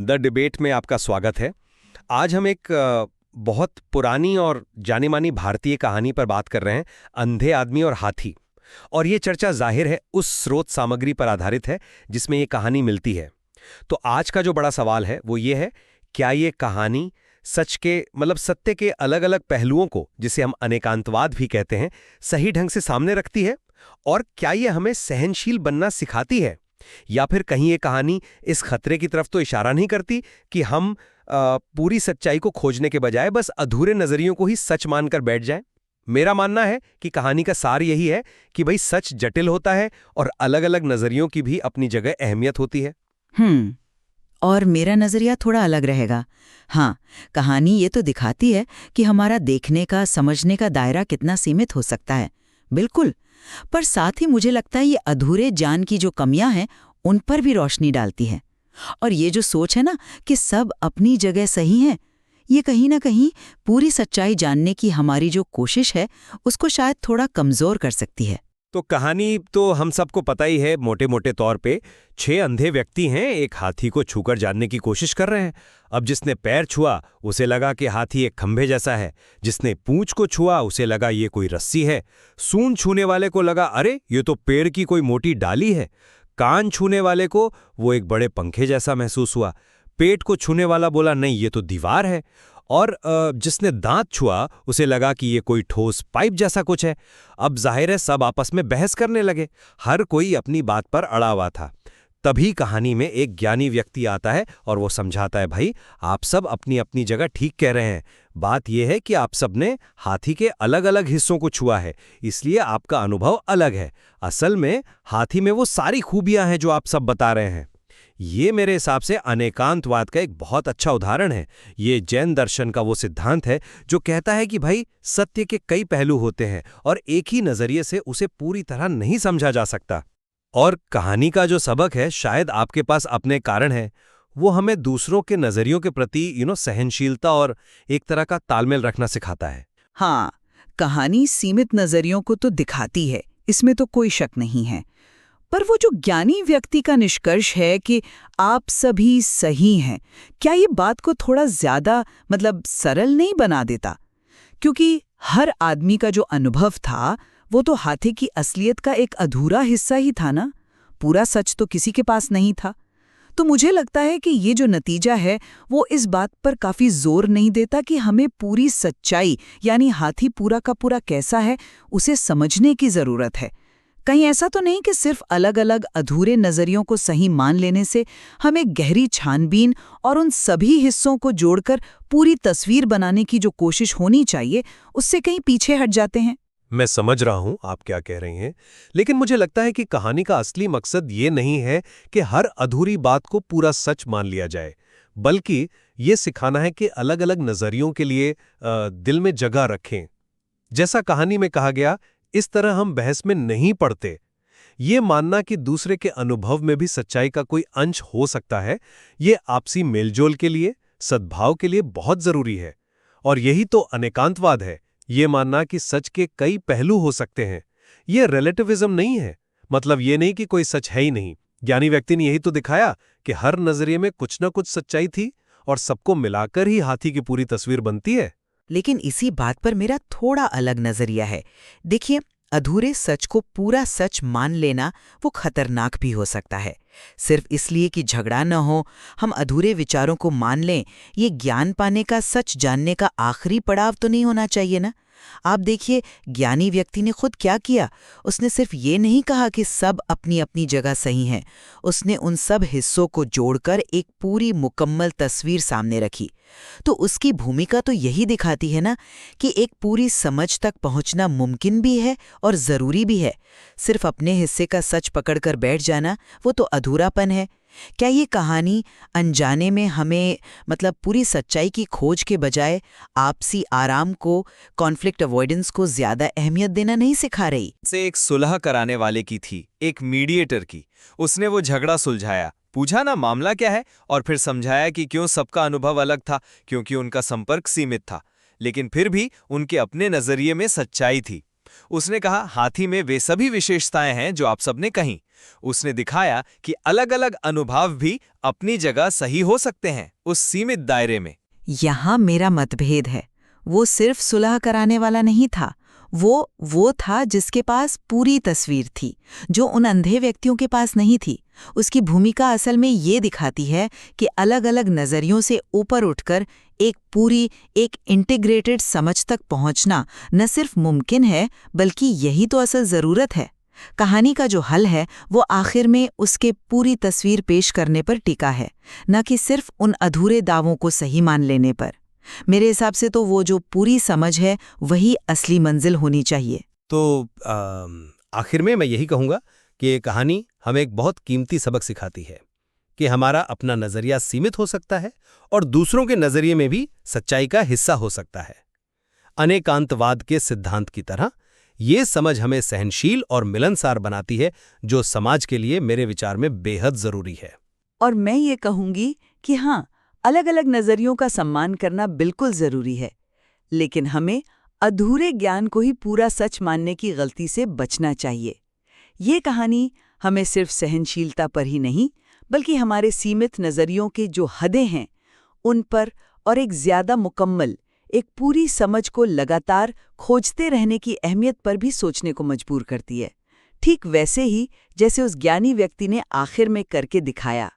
The debate में आपका स्वागत है। आज हम एक बहुत पुरानी और जानी-मानी भारतीय कहानी पर बात कर रहे हैं, अंधे आदमी और हाथी। और ये चर्चा जाहिर है उस स्रोत सामग्री पर आधारित है जिसमें ये कहानी मिलती है। तो आज का जो बड़ा सवाल है वो ये है, क्या ये कहानी सच के सत्य के अलग-अलग पहलुओं को, जिसे हम अनेकांतवाद भी कहते हैं, सही ढंग से सामने रखती है? और क्या ये हमें सहनशील बनना सिखाती है? या फिर कहीं ये कहानी इस खतरे की तरफ तो इशारा नहीं करती कि हम पूरी सच्चाई को खोजने के बजाय बस अधूरे नजरियों को ही सच मानकर बैठ जाएं? मेरा मानना है कि कहानी का सार यही है कि भाई सच जटिल होता है और अलग-अलग नजरियों की भी अपनी जगह अहमियत होती है। और मेरा नजरिया थोड़ा अलग रहेगा। हाँ, कहानी ये तो दिखाती है कि हमारा देखने का, समझने का दायरा कितना सीमित हो सकता है, बिल्कुल। पर साथ ही मुझे लगता है ये अधूरे ज्ञान की जो कमियां हैं उन पर भी रोशनी डालती है। और ये जो सोच है ना कि सब अपनी जगह सही है, ये कहीं ना कहीं पूरी सच्चाई जानने की हमारी जो कोशिश है उसको शायद थोड़ा कमजोर कर सकती है। तो कहानी तो हम सबको पता ही है। मोटे मोटे तौर पे 6 अंधे व्यक्ति हैं, एक हाथी को छूकर जानने की कोशिश कर रहे हैं। अब जिसने पैर छुआ उसे लगा कि हाथी एक खंभे जैसा है, जिसने पूंछ को छुआ उसे लगा ये कोई रस्सी है, सूंड छूने वाले को लगा अरे ये तो पेड़ की कोई मोटी डाली है, कान छूने वाले को वो एक बड़े पंखे जैसा महसूस हुआ, पेट को छूने वाला बोला नहीं ये तो दीवार है, और जिसने दांत छुआ उसे लगा कि ये कोई ठोस पाइप जैसा कुछ है। अब जाहिर है सब आपस में बहस करने लगे, हर कोई अपनी बात पर अड़ा हुआ था। तभी कहानी में एक ज्ञानी व्यक्ति आता है और वो समझाता है, भाई आप सब अपनी अपनी जगह ठीक कह रहे हैं, बात यह है कि आप सब ने हाथी के अलग अलग हिस्सों को छुआ है, इसलिए आपका अनुभव अलग है। असल में हाथी में वो सारी खूबियां हैं जो आप सब बता रहे हैं। ये मेरे हिसाब से अनेकांतवाद का एक बहुत अच्छा उदाहरण है। ये जैन दर्शन का वो सिद्धांत है जो कहता है कि भाई सत्य के कई पहलू होते हैं और एक ही नजरिए से उसे पूरी तरह नहीं समझा जा सकता। और कहानी का जो सबक है, शायद आपके पास अपने कारण है, वो हमें दूसरों के नजरियों के प्रति सहनशीलता और एक तरह का तालमेल रखना सिखाता है। हाँ, कहानी सीमित नजरियों को तो दिखाती है, इसमें तो कोई शक नहीं है। पर वो जो ज्ञानी व्यक्ति का निष्कर्ष है कि आप सभी सही हैं, क्या ये बात को थोड़ा ज्यादा सरल नहीं बना देता? क्योंकि हर आदमी का जो अनुभव था वो तो हाथी की असलियत का एक अधूरा हिस्सा ही था ना, पूरा सच तो किसी के पास नहीं था। तो मुझे लगता है कि ये जो नतीजा है वो इस बात पर काफी जोर नहीं देता कि हमें पूरी सच्चाई यानी हाथी पूरा का पूरा कैसा है उसे समझने की जरूरत है। कहीं ऐसा तो नहीं कि सिर्फ अलग अलग अधूरे नजरियों को सही मान लेने से हमें गहरी छानबीन और उन सभी हिस्सों को जोड़कर पूरी तस्वीर बनाने की जो कोशिश होनी चाहिए उससे कहीं पीछे हट जाते हैं। मैं समझ रहा हूं आप क्या कह रही हैं, लेकिन मुझे लगता है कि कहानी का असली मकसद ये नहीं है कि हर अधूरी बात को पूरा सच मान लिया जाए, बल्कि ये सिखाना है कि अलग-अलग नजरियों के लिए दिल में जगह रखें। जैसा कहानी में कहा गया, इस तरह हम बहस में नहीं पड़ते। ये मानना कि दूसरे के अनुभव में भी सच्चाई का कोई अंश हो सकता है, ये आपसी मेलजोल के लिए, सद्भाव के लिए बहुत जरूरी है। और यही तो अनेकांतवाद है, ये मानना कि सच के कई पहलू हो सकते हैं। ये रिलेटिविज्म नहीं है, मतलब ये नहीं कि कोई सच है ही नहीं। ज्ञानी व्यक्ति ने यही तो दिखाया कि हर नजरिए में कुछ न कुछ सच्चाई थी और सबको मिलाकर ही हाथी की पूरी तस्वीर बनती है। लेकिन इसी बात पर मेरा थोड़ा अलग नजरिया है। देखिए, अधूरे सच को पूरा सच मान लेना वो खतरनाक भी हो सकता है। सिर्फ इसलिए कि झगड़ा न हो, हम अधूरे विचारों को मान लें, ये ज्ञान पाने का, सच जानने का आखिरी पड़ाव तो नहीं होना चाहिए ना। आप देखिए, ज्ञानी व्यक्ति ने खुद क्या किया। उसने सिर्फ ये नहीं कहा कि सब अपनी अपनी जगह सही हैं, उसने उन सब हिस्सों को जोड़कर एक पूरी मुकम्मल तस्वीर सामने रखी। तो उसकी भूमिका तो यही दिखाती है ना कि एक पूरी समझ तक पहुंचना मुमकिन भी है और जरूरी भी है। सिर्फ अपने हिस्से का सच पकड़कर बैठ जाना वो तो अधूरापन है। क्या ये कहानी अनजाने में हमें पूरी सच्चाई की खोज के बजाय आपसी आराम को, कॉन्फ्लिक्ट अवॉइडेंस को ज्यादा अहमियत देना नहीं सिखा रही? से एक सुलह कराने वाले की थी, एक मीडिएटर की। उसने वो झगड़ा सुलझाया, पूछा ना मामला क्या है, और फिर समझाया कि क्यों सबका अनुभव अलग था, क्योंकि उनका संपर्क सीमित था, लेकिन फिर भी उनके अपने नजरिए में सच्चाई थी। उसने कहा हाथी में वे सभी विशेषताएं हैं जो आप सबने कहीं। उसने दिखाया कि अलग-अलग अनुभव भी अपनी जगह सही हो सकते हैं उस सीमित दायरे में। यहाँ मेरा मतभेद है। वो सिर्फ सुलह कराने वाला नहीं था, वो था जिसके पास पूरी तस्वीर थी, जो उन अंधे व्यक्तियों के पास नहीं थी। उसकी भूमिका असल में ये दिखाती है कि अलग-अलग नज़रियों से ऊपर उठकर एक इंटीग्रेटेड समझ तक पहुंचना न सिर्फ मुमकिन है, बल्कि यही तो असल ज़रूरत है। कहानी का जो हल है वो आखिर में उसके पूरी तस्वीर पेश करने पर टिका है, न कि सिर्फ उन अधूरे दावों को सही मान लेने पर। मेरे हिसाब से तो वो जो पूरी समझ है वही असली मंजिल होनी चाहिए। तो आखिर में मैं यही कहूँगा कि ये कहानी हमें एक बहुत कीमती सबक सिखाती है कि हमारा अपना नज़रिया सीमित हो सकता है और दूसरों के नज़रिए में भी सच्चाई का हिस्सा हो सकता है। अनेकांतवाद के सिद्धांत की तरह ये समझ हमें सहनशील और मिलनसार बनाती है, जो समाज के लिए मेरे विचार में बेहद ज़रूरी है। और मैं ये कहूँगी कि हाँ, अलग अलग नज़रियों का सम्मान करना बिल्कुल ज़रूरी है, लेकिन हमें अधूरे ज्ञान को ही पूरा सच मानने की गलती से बचना चाहिए। ये कहानी हमें सिर्फ सहनशीलता पर ही नहीं, बल्कि हमारे सीमित नज़रियों के जो हदें हैं उन पर और एक ज़्यादा मुकम्मल, एक पूरी समझ को लगातार खोजते रहने की अहमियत पर भी सोचने को मजबूर करती है, ठीक वैसे ही जैसे उस ज्ञानी व्यक्ति ने आखिर में करके दिखाया।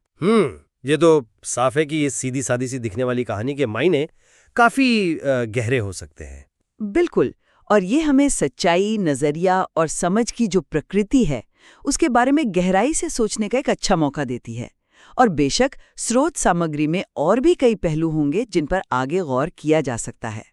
ये तो साफ है कि ये सीधी सादी सी दिखने वाली कहानी के मायने काफी गहरे हो सकते हैं। बिल्कुल, और ये हमें सच्चाई, नज़रिया और समझ की जो प्रकृति है उसके बारे में गहराई से सोचने का एक अच्छा मौका देती है। और बेशक स्रोत सामग्री में और भी कई पहलू होंगे जिन पर आगे गौर किया जा सकता है।